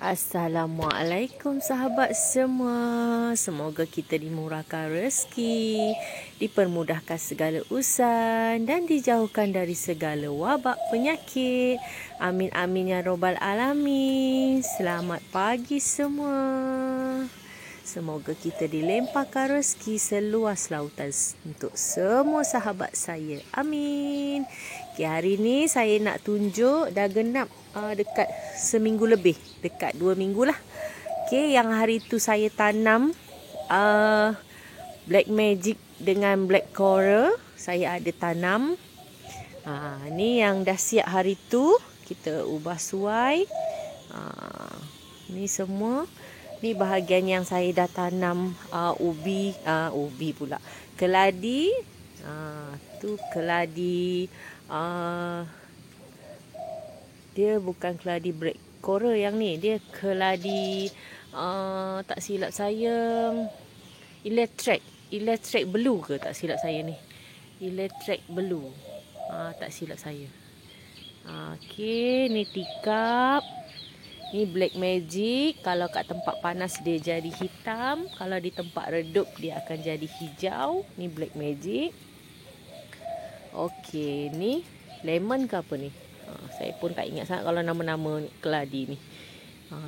Assalamualaikum sahabat semua. Semoga kita dimurahkan rezeki, dipermudahkan segala urusan dan dijauhkan dari segala wabak penyakit. Amin amin ya robbal alamin. Selamat pagi semua. Semoga kita dilemparkan rezeki seluas lautan untuk semua sahabat saya. Amin. Okay, hari ni saya nak tunjuk dah genap dekat seminggu lebih, dekat 2 minggu lah. Okay, yang hari tu saya tanam black magic dengan black coral. Saya ada tanam. Ni yang dah siap hari tu, kita ubah suai. Ni semua. Ni bahagian yang saya dah tanam ubi pula. Keladi. Tu keladi. Dia bukan keladi black coral yang ni. Dia keladi tak silap saya electric blue ke tak silap saya ni. Electric blue. Tak silap saya. Okey, ni tikap. Ni black magic. Kalau kat tempat panas dia jadi hitam, kalau di tempat redup dia akan jadi hijau. Ni black magic. Okey, ni lemon ke apa ni? Saya pun tak ingat sangat kalau nama-nama keladi ni.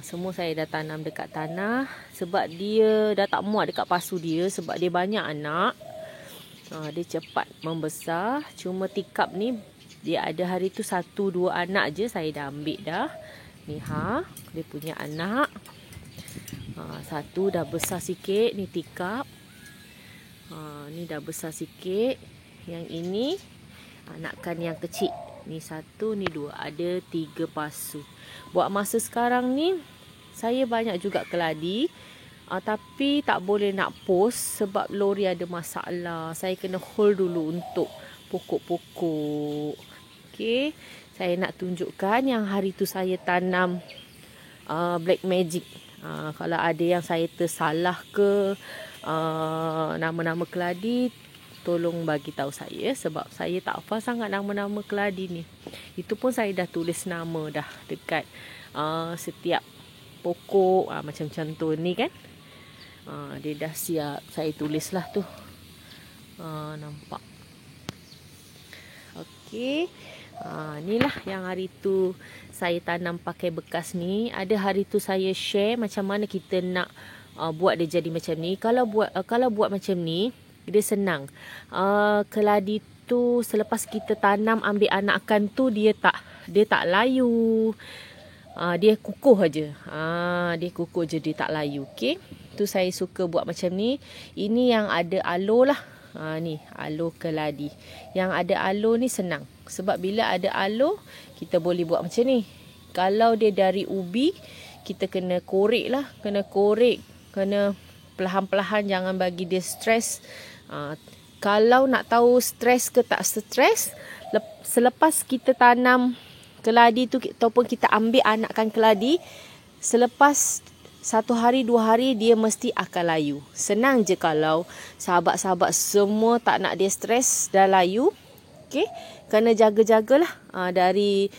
Semua saya dah tanam dekat tanah. Sebab dia dah tak muat dekat pasu dia. Sebab dia banyak anak. Dia cepat membesar. Cuma tikap ni dia ada hari tu 1-2 anak je. Saya dah ambil dah. Ni dia punya anak. Satu dah besar sikit. Ni tikap. Ni dah besar sikit. Yang ini anakan yang kecil. Ni 1, ni 2. Ada 3 pasu. Buat masa sekarang ni, saya banyak juga keladi. Tapi tak boleh nak post sebab lori ada masalah. Saya kena hold dulu untuk pokok-pokok. Okey. Saya nak tunjukkan yang hari tu saya tanam black magic. Kalau ada yang saya tersalah ke nama-nama keladi, tolong bagi tahu saya sebab saya tak hafal sangat nama-nama keladi ni. Itu pun saya dah tulis nama dah dekat setiap pokok macam tu ni kan. Dia dah siap. Saya tulislah tu. Nampak. Okey. Inilah yang hari tu saya tanam pakai bekas ni. Ada hari tu saya share macam mana kita nak buat dia jadi macam ni. Kalau buat macam ni, dia senang. Keladi tu selepas kita tanam ambil anakan tu dia tak layu. Dia kukuh aja. Dia kukuh je, dia tak layu. Okey. Tu saya suka buat macam ni. Ini yang ada aloe lah. Ni aloe keladi. Yang ada aloe ni senang. Sebab bila ada aloe kita boleh buat macam ni. Kalau dia dari ubi, kita kena korek lah. Kena korek. Kena perlahan-perlahan, jangan bagi dia stres. Kalau nak tahu stres ke tak stres, selepas kita tanam keladi tu ataupun kita ambil anakan keladi, selepas 1 hari 2 hari dia mesti akan layu. Senang je kalau sahabat-sahabat semua tak nak dia stres dah layu. Okey, kena jaga-jagalah. Dari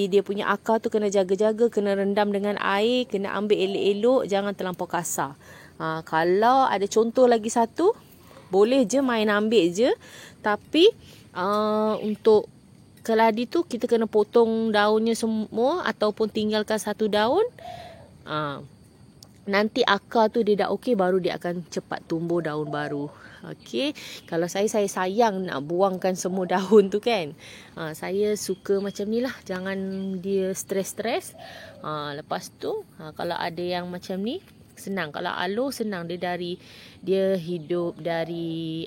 dia punya akar tu kena jaga-jaga, kena rendam dengan air, kena ambil elok-elok, jangan terlampau kasar. Kalau ada contoh lagi satu, boleh je main ambil je. Tapi untuk keladi tu kita kena potong daunnya semua ataupun tinggalkan satu daun. Nanti akar tu dia dah okey, baru dia akan cepat tumbuh daun baru. Okey. Kalau saya sayang nak buangkan semua daun tu kan. Saya suka macam ni lah. Jangan dia stres-stres. Lepas tu kalau ada yang macam ni, senang. Kalau aloe senang, dia hidup dari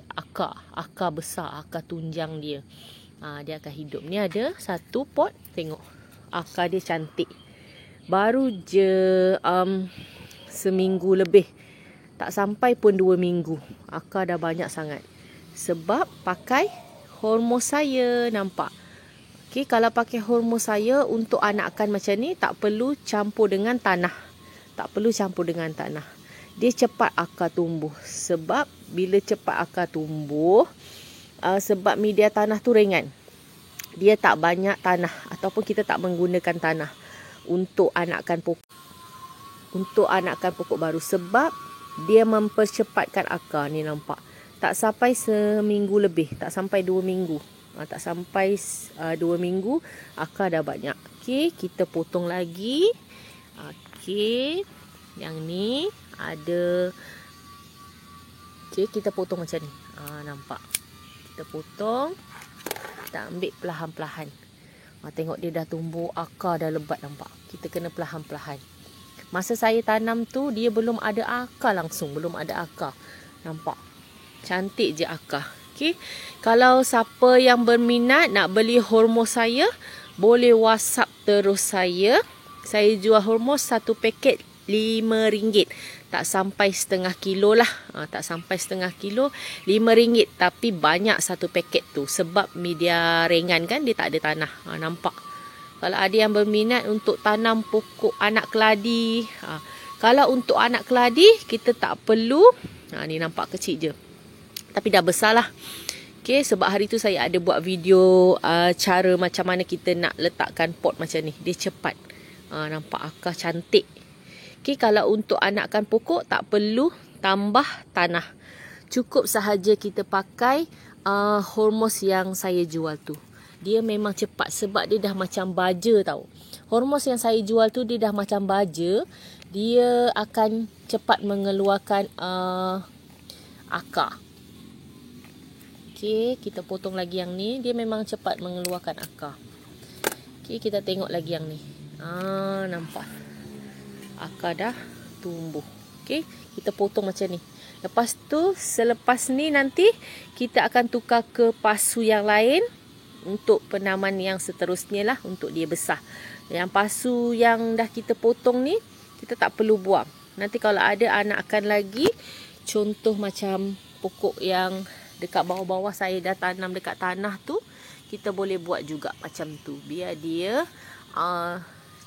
akar besar, akar tunjang dia. Dia akan hidup. Ni ada 1 pot, tengok akar dia cantik. Baru je seminggu lebih, tak sampai pun 2 minggu, akar dah banyak sangat. Sebab pakai hormon saya, nampak. Okey, kalau pakai hormon saya untuk anakan macam ni, tak perlu campur dengan tanah. Dia cepat akar tumbuh. Sebab bila cepat akar tumbuh, sebab media tanah tu ringan, dia tak banyak tanah ataupun kita tak menggunakan tanah untuk anakan pokok. untuk anakan pokok baru sebab dia mempercepatkan akar. Ni nampak. Tak sampai seminggu lebih, tak sampai 2 minggu. Tak sampai 2 minggu akar dah banyak. Okey, kita potong lagi. Okey. Yang ni ada. Okey, kita potong macam ni. Nampak. Kita potong. Kita ambil perlahan-perlahan. Tengok dia dah tumbuh, akar dah lebat nampak. Kita kena perlahan-perlahan. Masa saya tanam tu, dia belum ada akar langsung. Belum ada akar. Nampak? Cantik je akar. Okay? Kalau siapa yang berminat nak beli hormos saya, boleh WhatsApp terus saya. Saya jual hormos 1 paket RM5. Tak sampai setengah kilo lah. Tak sampai setengah kilo. RM5. Tapi banyak 1 paket tu. Sebab media ringan kan. Dia tak ada tanah. Nampak. Kalau ada yang berminat untuk tanam pokok anak keladi. Kalau untuk anak keladi. Kita tak perlu. Ni nampak kecil je. Tapi dah besar lah. Okay, sebab hari tu saya ada buat video. Cara macam mana kita nak letakkan pot macam ni. Dia cepat. Nampak akar cantik. Okay, kalau untuk anakan pokok tak perlu tambah tanah. Cukup sahaja kita pakai hormos yang saya jual tu. Dia memang cepat sebab dia dah macam baja tau. Hormos yang saya jual tu dia dah macam baja. Dia akan cepat mengeluarkan akar. Okay, kita potong lagi yang ni. Dia memang cepat mengeluarkan akar. Okay, kita tengok lagi yang ni. Nampak. Akar dah tumbuh. Okay, kita potong macam ni. Lepas tu, selepas ni nanti kita akan tukar ke pasu yang lain untuk penaman yang seterusnya lah, untuk dia besar. Yang pasu yang dah kita potong ni, kita tak perlu buang. Nanti kalau ada anakan lagi, contoh macam pokok yang dekat bawah-bawah saya dah tanam dekat tanah tu, kita boleh buat juga macam tu. Biar dia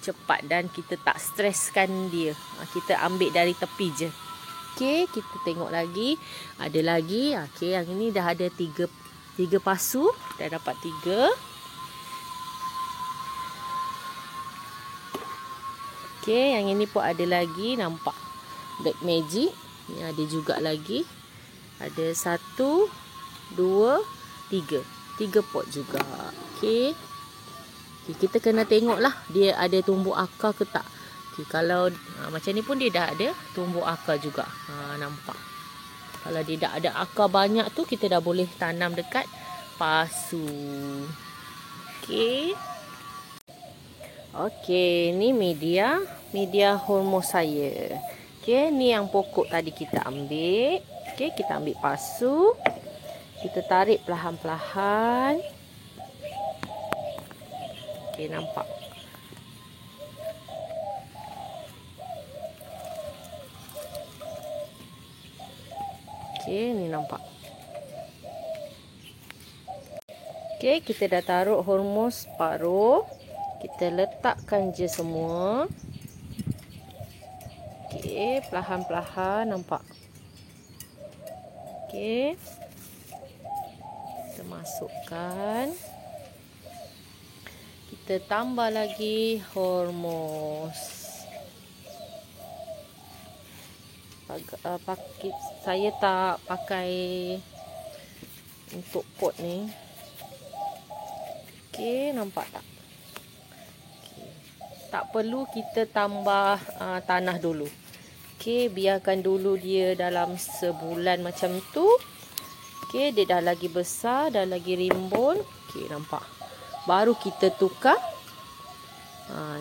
cepat dan kita tak streskan dia. Kita ambil dari tepi je. Okey, kita tengok lagi. Ada lagi. Okey, yang ini dah ada 3 pasu. Dah dapat 3. Okey, yang ini pun ada lagi. Nampak Black Magic. Ni ada juga lagi. Ada 1, 2, 3. 3 pot juga. Okey. Okay, kita kena tengok lah dia ada tumbuh akar ke tak. Okay, kalau macam ni pun dia dah ada tumbuh akar juga. Nampak. Kalau dia dah ada akar banyak tu, kita dah boleh tanam dekat pasu. Okey. Okey, ni media hormos saya. Okey, ni yang pokok tadi kita ambil. Okey, kita ambil pasu. Kita tarik perlahan-perlahan. Okey, nampak. Okey, ni nampak. Okey, kita dah taruh hormos separuh. Kita letakkan je semua. Okey, perlahan-perlahan nampak. Okey. Kita masukkan. Kita tambah lagi hormos. Saya tak pakai untuk pot ni. Okey, nampak tak? Okay. Tak perlu kita tambah tanah dulu. Okey, biarkan dulu dia dalam sebulan macam tu. Okey, dia dah lagi besar, dah lagi rimbun. Okey, nampak. Baru kita tukar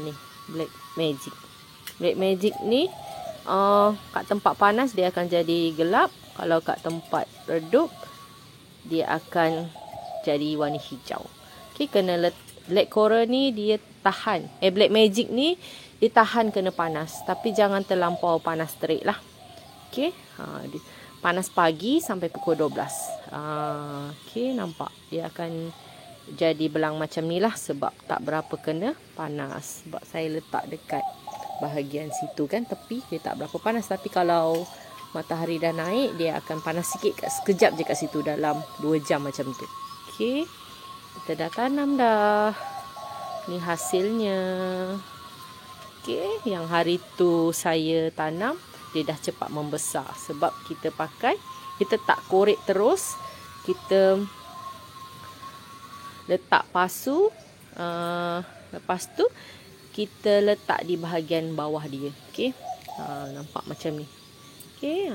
ni Black Magic. Black Magic ni kat tempat panas dia akan jadi gelap. Kalau kat tempat redup dia akan jadi warna hijau. Okey, kena Black Coral ni dia tahan. Black Magic ni dia tahan kena panas, tapi jangan terlampau panas terik lah. Okey, panas pagi sampai pukul 12. Okey, nampak dia akan jadi belang macam ni lah sebab tak berapa kena panas. Sebab saya letak dekat bahagian situ kan, tepi dia tak berapa panas. Tapi kalau matahari dah naik, dia akan panas sikit, sekejap je kat situ, dalam 2 jam macam tu. Okey, kita dah tanam dah. Ni hasilnya. Okey, yang hari tu saya tanam, dia dah cepat membesar sebab kita tak korek terus, kita letak pasu, lepas tu kita letak di bahagian bawah dia. Okey, nampak macam ni. Okey,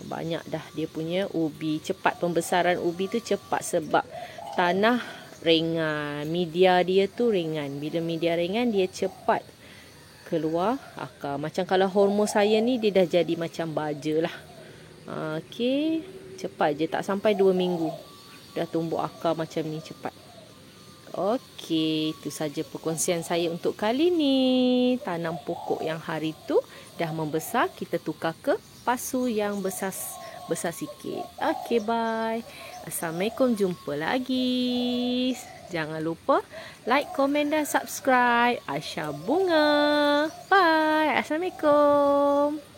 banyak dah dia punya ubi. Cepat pembesaran ubi tu cepat sebab tanah ringan, media dia tu ringan. Bila media ringan, dia cepat keluar akar. Macam kalau hormon saya ni, dia dah jadi macam baja lah. Okey, cepat je, tak sampai 2 minggu dah tumbuh akar macam ni, cepat. Okey, itu saja perkongsian saya untuk kali ni. Tanam pokok yang hari tu dah membesar, kita tukar ke pasu yang besar sikit. Okey, bye. Assalamualaikum, jumpa lagi. Jangan lupa like, komen dan subscribe Aisyah Bunga. Bye. Assalamualaikum.